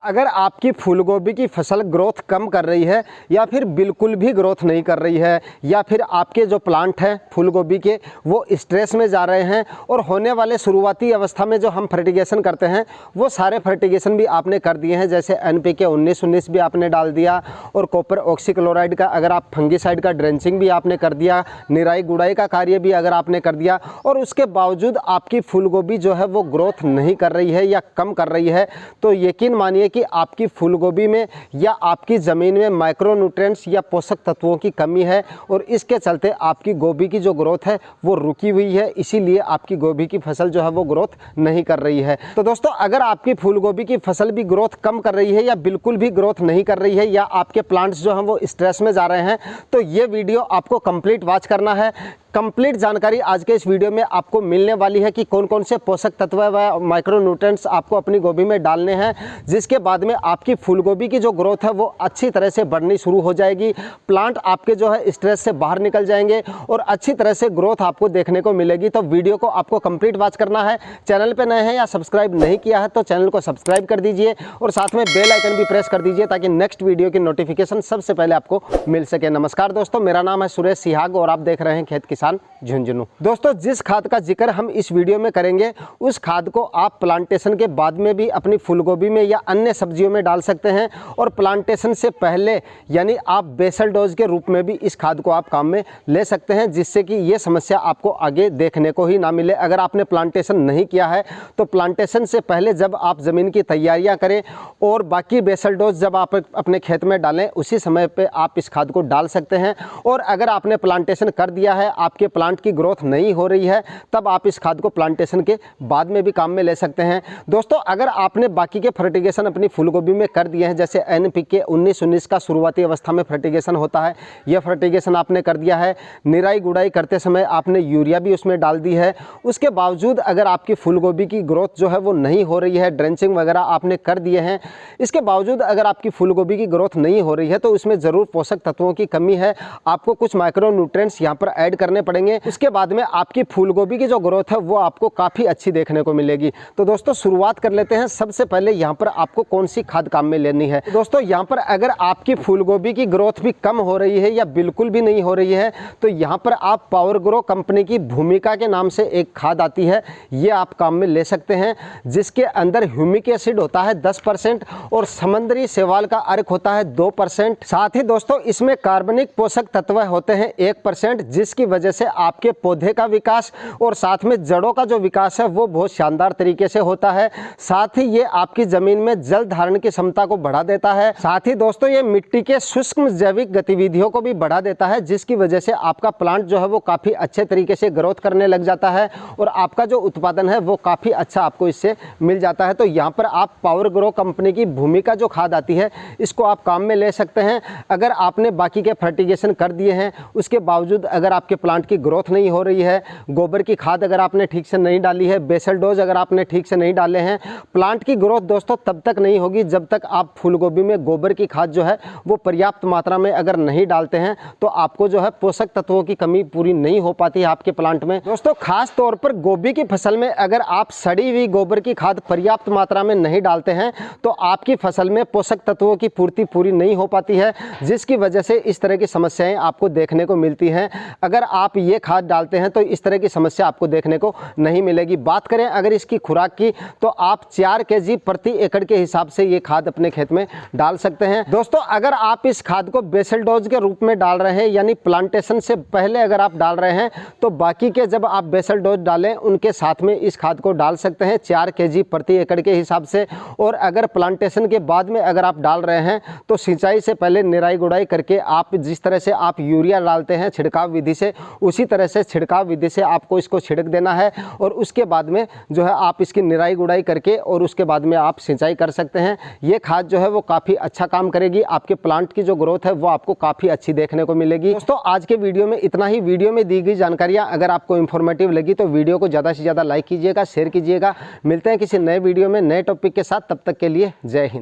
अगर आपकी फूल गोभी की फसल ग्रोथ कम कर रही है या फिर बिल्कुल भी ग्रोथ नहीं कर रही है या फिर आपके जो प्लांट हैं फूल गोभी के वो स्ट्रेस में जा रहे हैं और होने वाले शुरुआती अवस्था में जो हम फर्टिगेशन करते हैं वो सारे फर्टिगेशन भी आपने कर दिए हैं, जैसे NPK 19-19 भी आपने डाल दिया और कॉपर ऑक्सीक्लोराइड का अगर आप फंगिसाइड का ड्रेंचिंग भी आपने कर दिया, निराई गुड़ाई का कार्य भी अगर आपने कर दिया और उसके बावजूद आपकी फूल गोभी जो है वो ग्रोथ नहीं कर रही है या कम कर रही है, तो यकीन मानिए कि आपकी फूल गोभी में या आपकी ज़मीन में माइक्रोन्यूट्रिएंट्स या पोषक तत्वों की कमी है और इसके चलते आपकी गोभी की जो ग्रोथ है वो रुकी हुई है, इसीलिए आपकी गोभी की फसल जो है वो ग्रोथ नहीं कर रही है। तो दोस्तों, अगर आपकी फूल गोभी की फसल भी ग्रोथ कम कर रही है या बिल्कुल भी ग्रोथ नहीं कर रही है या आपके प्लांट्स जो हैं वो स्ट्रेस में जा रहे हैं, तो ये वीडियो आपको कंप्लीट वॉच करना है। कंप्लीट जानकारी आज के इस वीडियो में आपको मिलने वाली है कि कौन कौन से पोषक तत्व व माइक्रोन्यूट्रिएंट्स आपको अपनी गोभी में डालने हैं, जिसके बाद में आपकी फूल गोभी की जो ग्रोथ है वो अच्छी तरह से बढ़नी शुरू हो जाएगी। प्लांट आपके जो है स्ट्रेस से बाहर निकल जाएंगे और अच्छी तरह से ग्रोथ आपको देखने को मिलेगी। तो वीडियो को आपको कंप्लीट वॉच करना है। चैनल पर नए हैं या सब्सक्राइब नहीं किया है तो चैनल को सब्सक्राइब कर दीजिए और साथ में बेल आइकन भी प्रेस कर दीजिए ताकि नेक्स्ट वीडियो की नोटिफिकेशन सबसे पहले आपको मिल सके। नमस्कार दोस्तों, मेरा नाम है सुरेश सिहाग और आप देख रहे हैं खेत किसान झुंझुनू। दोस्तों, जिस खाद का जिक्र हम इस वीडियो में करेंगे उस खाद को आप प्लांटेशन के बाद में भी अपनी फूलगोभी में या अन्य सब्जियों में डाल सकते हैं और प्लांटेशन से पहले यानी आप बेसल डोज के रूप में भी इस खाद को आप काम में ले सकते हैं, जिससे कि ये समस्या आपको आगे देखने को ही ना मिले। अगर आपने प्लांटेशन नहीं किया है तो प्लांटेशन से पहले जब आप ज़मीन की तैयारियां करें और बाकी बेसल डोज जब आप अपने खेत में डालें उसी समय पे आप इस खाद को डाल सकते हैं। और अगर आपने प्लांटेशन कर दिया है, आपके प्लांट की ग्रोथ नहीं हो रही है, तब आप इस खाद को प्लांटेशन के बाद में भी काम में ले सकते हैं। दोस्तों, अगर आपने बाकी के फर्टिगेशन अपनी फूलगोभी में कर दिए हैं, जैसे NPK 19-19 का शुरुआती अवस्था में फर्टिगेशन होता है, यह फर्टिगेशन आपने कर दिया है, निराई गुड़ाई करते समय आपने यूरिया भी उसमें डाल दी है, उसके बावजूद अगर आपकी फूलगोभी की ग्रोथ जो है वो नहीं हो रही है, ड्रेंचिंग वगैरह आपने कर दिए हैं, इसके बावजूद अगर आपकी फूलगोभी की ग्रोथ नहीं हो रही है तो उसमें ज़रूर पोषक तत्वों की कमी है। आपको कुछ माइक्रोन्यूट्रिएंट्स यहाँ पर ऐड करने पड़ेंगे। उसके बाद में आपकी फूलगोभी की जो ग्रोथ है वो आपको काफ़ी अच्छी देखने को मिलेगी। तो दोस्तों, शुरुआत कर लेते हैं। सबसे पहले यहाँ पर आपको कौन सी खाद काम में लेनी है। दोस्तों, यहाँ पर अगर आपकी फूलगोभी की ग्रोथ भी कम हो रही है या बिल्कुल भी नहीं हो रही है तो यहाँ पर आप पावर ग्रो कंपनी की भूमिका के नाम से एक खाद आती है, ये आप काम में ले सकते हैं, जिसके अंदर ह्यूमिक एसिड होता है 10% और समुद्री शैवाल का अर्क होता है 2%। साथ ही दोस्तों, इसमें कार्बनिक पोषक तत्व होते हैं 1%, जिसकी वजह से आपके पौधे का विकास और साथ में जड़ों का जो विकास है वो बहुत शानदार तरीके से होता है। साथ ही ये आपकी जमीन में जल धारण की क्षमता को बढ़ा देता है। साथ ही दोस्तों, ये मिट्टी के सूक्ष्म जैविक गतिविधियों को भी बढ़ा देता है, जिसकी वजह से आपका प्लांट जो है वो काफ़ी अच्छे तरीके से ग्रोथ करने लग जाता है और आपका जो उत्पादन है वो काफ़ी अच्छा आपको इससे मिल जाता है। तो यहाँ पर आप पावर ग्रो कंपनी की भूमिका जो खाद आती है इसको आप काम में ले सकते हैं। अगर आपने बाकी के फर्टिगेशन कर दिए हैं उसके बावजूद अगर आपके प्लांट की ग्रोथ नहीं हो रही है, गोबर की खाद अगर आपने ठीक से नहीं डाली है, बेसल डोज अगर आपने ठीक से नहीं डाले हैं, प्लांट की ग्रोथ दोस्तों तब तक नहीं होगी जब तक आप फूलगोभी में गोबर की खाद जो है वो पर्याप्त मात्रा में अगर नहीं डालते हैं तो आपको जो है पोषक तत्वों की कमी पूरी नहीं हो पाती है आपके प्लांट में। दोस्तों, खास तौर पर गोभी की फसल में अगर आप सड़ी हुई गोबर की खाद पर्याप्त मात्रा में नहीं डालते हैं तो आपकी फसल में पोषक तत्वों की पूर्ति पूरी नहीं हो पाती है, जिसकी वजह से इस तरह की समस्याएं आपको देखने को मिलती हैं। अगर आप ये खाद डालते हैं तो इस तरह की समस्या आपको देखने को नहीं मिलेगी। बात करें अगर इसकी खुराक की तो आप 4 kg प्रति एकड़ के हिसाब से ये खाद अपने खेत में डाल सकते हैं। दोस्तों, अगर आप इस खाद को बेसल डोज के रूप में डाल रहे हैं यानी प्लांटेशन से पहले अगर आप डाल रहे हैं तो बाकी के जब आप बेसल डोज डालें उनके साथ में इस खाद को डाल सकते हैं 4 kg प्रति एकड़ के हिसाब से। और अगर प्लांटेशन के बाद में अगर आप डाल रहे हैं तो सिंचाई से पहले निराई गुड़ाई करके आप जिस तरह से आप यूरिया डालते हैं छिड़काव विधि से, उसी तरह से छिड़काव विधि से आपको इसको छिड़क देना है और उसके बाद में जो है आप इसकी निराई गुड़ाई करके और उसके बाद में आप सिंचाई कर सकते हैं। ये खाद जो है वो काफ़ी अच्छा काम करेगी, आपके प्लांट की जो ग्रोथ है वो आपको काफ़ी अच्छी देखने को मिलेगी। दोस्तों, आज के वीडियो में इतना ही। वीडियो में दी गई जानकारियाँ अगर आपको इन्फॉर्मेटिव लगी तो वीडियो को ज़्यादा से ज़्यादा लाइक कीजिएगा, शेयर कीजिएगा। मिलते हैं किसी नए वीडियो में नए टॉपिक के साथ, तब तक के लिए जय हिंद।